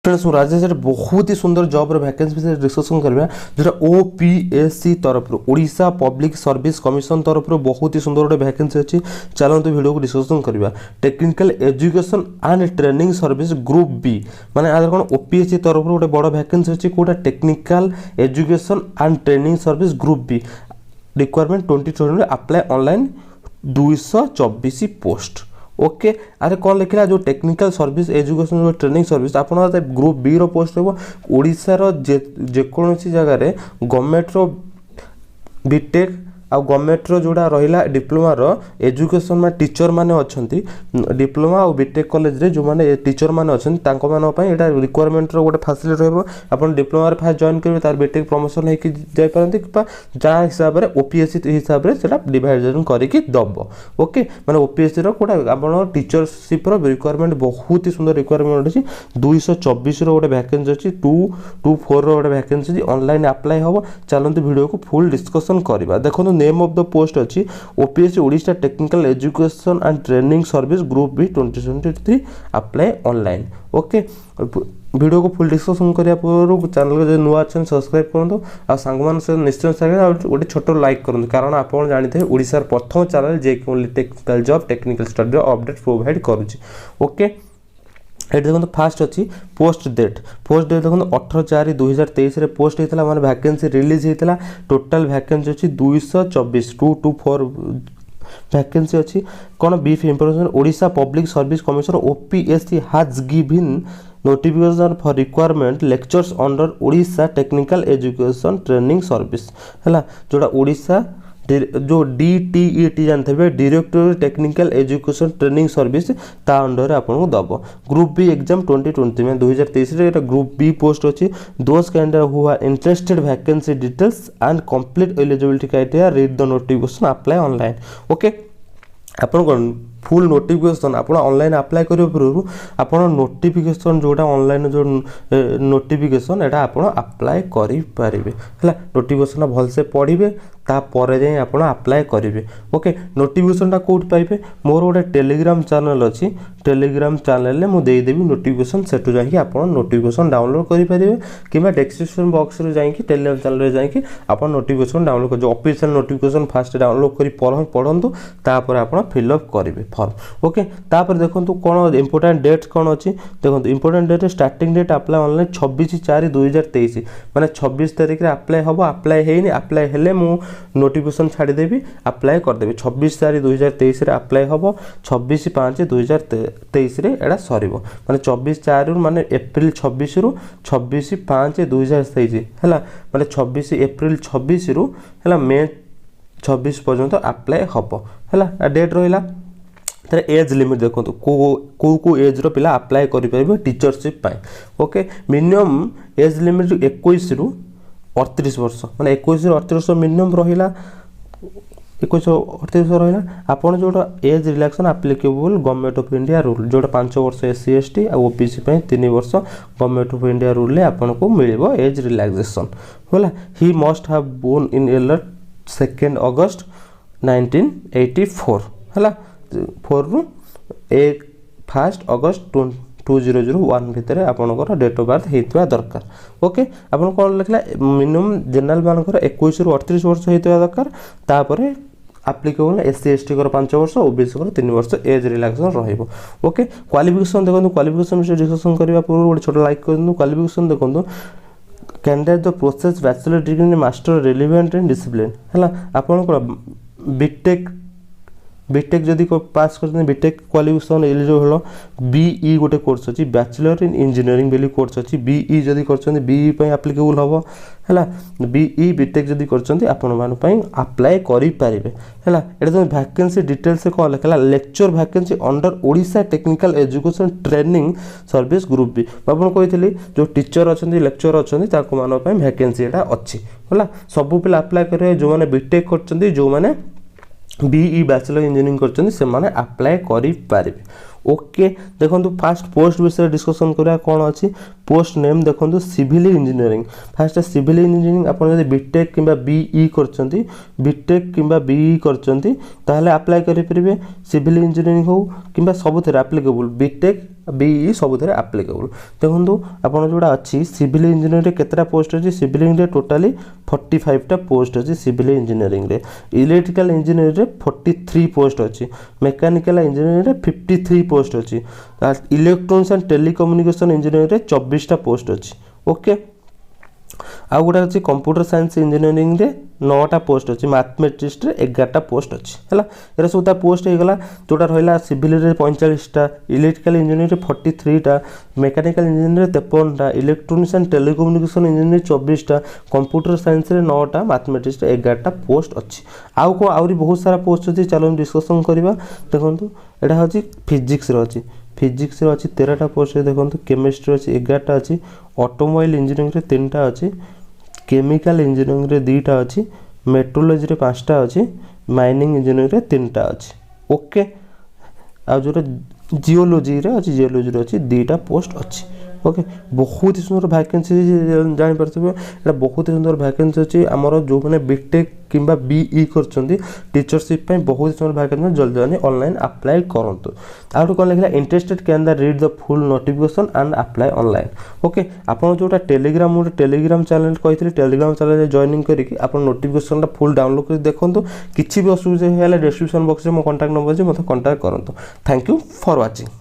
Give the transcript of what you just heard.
Friends Rajesh बहुत ही सुंदर job vacancy विषय डिस्कसन करवा जो ओपीएससी तरफ ओडिशा पब्लिक सर्विस कमिशन तरफ बहुत ही सुंदर गोटे वैकेंसी अच्छी चलते वीडियो को डिस्कसन करवा technical education and training service group B माने आधार कौन ओपीएससी तरफ गोटे बड़ वैकेंसी अच्छी कौटा technical education and training service group B requirement 2020 apply online 224 post okay अरे कौन लिखला जो टेक्निकल सर्विस एजुकेशन जो ट्रेनिंग सर्विस आप ग्रुप बी रो पोस्ट हो ओडिशार जेकोसी जगार गवर्नमेंट रो बीटेक आ गवर्नमेंट रो जोड़ा रहा डिप्लोमा रो एजुकेशन में टीचर माने अच्छी डिप्लोमा और बीटेक कॉलेज रे जो माने टीचर माने अच्छी एटा रिक्वायरमेंट रो गोटे फैसिलिटी रहबो आपण डिप्लोमा रे फास्ट जॉइन करिवे तार बीटेक प्रमोशन हे कि जाय परंती जा हिसाब रे ओपीएससी हिसाब रे सेटा डिवाइजन करके दबो ओके माने ओपीएससी रो कोटा आपण टीचरशिप रो रिक्वायरमेंट बहुत ही सुंदर रिक्वायरमेंट अछि 224 रो गोटे वैकेंसी अछि 224 रो गोटे वैकेंसी अछि ऑनलाइन अप्लाई होबो चलंतु वीडियो को फुल डिस्कशन करबा देखो नेम ऑफ द पोस्ट अच्छी OPSC Odisha technical education and training service group B 2023 apply online okay video को फुल डिस्कशन करिया पूर्व चैनल को नुआ अच्छा सब्सक्राइब करंतु आ संगमान से निश्चय सागे गोटे छोट लाइक करंतु कारण आपण जानते ओडिशा प्रथम चैनल जे only technical job technical study update provide करूची ओके ये देखो फास्ट अच्छी पोस्ट डेट देखो 18/4/2023 रे पोस्ट होता माने वैकेंसी रिलीज होता टोटल वैकेंसी अच्छी 224 224 वैकेंसी अच्छी कौन बीफ information Odisha public service commission OPSC has given notification for requirement lectures under Odisha technical education training service है जोड़ा ओडिशा जो डीटीईटी जानते हैं director technical education training service ता अंडर आपको दब ग्रुप बी एग्जाम 2020 में 2023 रे ग्रुप बी पोस्ट अच्छी those candidate who are interested vacancy details and complete eligibility criteria read the notification apply online okay आपन कौन फुल नोटिफिकेशन आप online apply करने पूर्व आप नोटिफिकेशन जोटा ऑनलाइन जो नोटिफिकेशन एटा आप अप्लाई करेंगे है नोटिफिकेशन भलसे पढ़े तापर जाए आप अप्लाई करेंगे ओके नोटिफिकेशन कौट पाइबे मोर गोटे टेलीग्राम चैनल अच्छी टेलीग्राम चैनल में देदेवी नोटिफिकेशन सेठू जाकि आप नोटिफिकेशन डाउनलोड करेंगे कि डिस्क्रिप्शन बॉक्स रे जाकि टेलीग्राम चैनल रे जाकि आप नोटिफिकेशन डाउनलोड कर ऑफिशियल नोटिफिकेशन फास्ट डाउनलोड कर पढ़ंतु तापर आप फिलअप करेंगे फॉर्म ओके तापर देखो कौन इंपोर्टेंट डेट्स कौन अच्छी देखो important date starting date apply online 26/4/2023 माने 26 तारिख रे अप्लाई हम अप्लाई है अप्लाई हेले मु नोटिफिकेशन छाड़देवी अप्लाई करदेवी 26/4/2023 रे अप्लाई हम 26/5/2023 रे एडा सरीबो माने 24/4 माने एप्रिल 26 रु 26/5/2023 हैला माने 26 एप्रिल 26 रु हैला मे 26 पर्यंत अप्लाई हबो हैला डेट रहिला तेरे एज लिमिट देखो को एज रो पिला अप्लाई करि परिबे टीचरशिप पाए ओके मिनिमम एज लिमिट 21 रु 38 वर्ष माने 21 रु 38 वर्ष मिनिमम रहिला 21 38 रहिला आपण जोटा age relaxation applicable government of India rule जोटा 5 वर्ष एससी एसटी आ ओबीसी पे 3 वर्ष गवर्नमेंट ऑफ इंडिया रूल ले आपण को मिलबो एज रिलैक्सेशन होला he must have born in एलर 2 अगस्त 1984 हला 4 रु 1 अगस्त 2001 भितर आपनकर डेट ऑफ बर्थ हेतवा दरकार ओके आपन कोन लिखला मिनिमम जनरल मानकर 21 रु 38 वर्ष हेतवा दरकार तापरे एप्लीकेबल एससी एसटी कर 5 वर्ष ओबीसी कर 3 वर्ष एज रिलैक्सेशन रहइबो ओके क्वालिफिकेशन देखो क्वालिफिकेशन विषय डिस्कशन करबा पूर्व गोटे छोटा लाइक करनु क्वालिफिकेशन देखो candidate the process bachelor degree in master relevant in discipline हैला आपन को बीटेक जदि पास करते बीटेक क्वालिफिकेशन एलिजिबल बीई गोटे कोर्स अच्छी बैचलर इन इंजीनियरिंग बेली कोर्स अच्छी बीई जदि करछन बीई पय एप्लीकेबल हबो हैला बीई बीटेक जदि करछन आपण मान पय अप्लाई करि पारिबे हैला एटा तो वैकेंसी डिटेल्स से कोन लिखला lecturer vacancy under Odisha technical education training service group B आपण कहितली जो टीचर अछंती लेक्चर अछंती ताको मान पय वैकेंसी एटा अच्छी हैला सब पिला अप्लाई करे जो माने बीटेक करछंती जो माने बीई बैचलर इंजीनियरिंग करछंती से माने अप्लाई करि पारिबे ओके देखो फास्ट पोस्ट विषय डिस्कशन करा कौन अच्छी पोस्ट नेम देखो civil engineering first civil engineering आप बीटेक कि बीई करछंती बीटेक कि बीई करछंती ताहले अप्लाई करि परिबे सिविल इंजीनियरिंग हो कि सबुथिरे एप्लीकेबल बीटेक बीई सबुथिरे आप्लिकेबल। देखो आपन जोड़ा अच्छी सिविल इंजीनियरिंग केतटा पोस्ट अच्छी सिविल इंजीनियरिंग टोटाली 45टा पोस्ट अच्छी सिविल इंजीनियरिंग रे इलेक्ट्रिकल इंजीनियरिंग रे 43 पोस्ट अच्छी मेकानिकल इंजीनियरिंग रे 53 पोस्ट अच्छी इलेक्ट्रॉनिक्स एंड टेलीकम्युनिकेशन इंजीनियरिंग रे 24टा पोस्ट अच्छी ओके। आउ गोटे अच्छी कंप्यूटर साइंस इंजीनियरिंग रे 9टा पोस्ट अच्छी मैथमेटिक्स रे 11टा पोस्ट अच्छी है ये सब पोस्ट हो गला जोटा रहा सिविल रे 45टा इलेक्ट्रिकल इंजीनियरिंग रे 43टा मेकानिकल इंजीनियरिंग रे 53टा इलेक्ट्रॉनिक्स एंड टेलीकम्युनिकेशन इंजीनियरिंग 24टा कंप्यूटर साइंस रे 9टा मैथमेटिक्स रे 11टा पोस्ट अच्छी आउ को आउरी बहुत सारा पोस्ट अच्छी चलो डिस्कसन करवा। देखो यहाँ हूँ फिजिक्स अच्छी फिजिक्स अच्छी 13टा पोस्ट देखो केमिस्ट्री अच्छी 11टा अच्छी ऑटोमोबाइल इंजीनियरिंग रे 3टा अच्छी केमिकल इंजीनियरिंग रे 2टा अच्छी मेट्रोलॉजी रे 5टा अच्छी माइनिंग इंजीनियरिंग रे 3टा अच्छी ओके। आ जो जियोलॉजी रे अच्छी जियोलॉजी रे अच्छी 2टा पोस्ट अच्छी ओके। बहुत ही सुंदर वैकेंसी जापर ये बहुत ही सुंदर वैकेंसी अच्छी आमर जो मैंने बीटेक किंबा बीई कर टीचरशिप बहुत ही सुंदर वैकेंसी जल्दी जल्दी ऑनलाइन अप्लाई करूँ। आउट कौन लिखा interested can the read the full notification and apply online okay. आपन जोटा टेलीग्राम गोटे टेलीग्राम चैनल कही टेलीग्राम चैनल जॉइनिंग करके आप नोटिफिकेशन फुल डाउनलोड कर देखो किसी भी असुविधा है डिस्क्रिप्शन बॉक्स में मो कॉन्टैक्ट नंबर अच्छे मतलब कॉन्टैक्ट करूँ। Thank you for watching.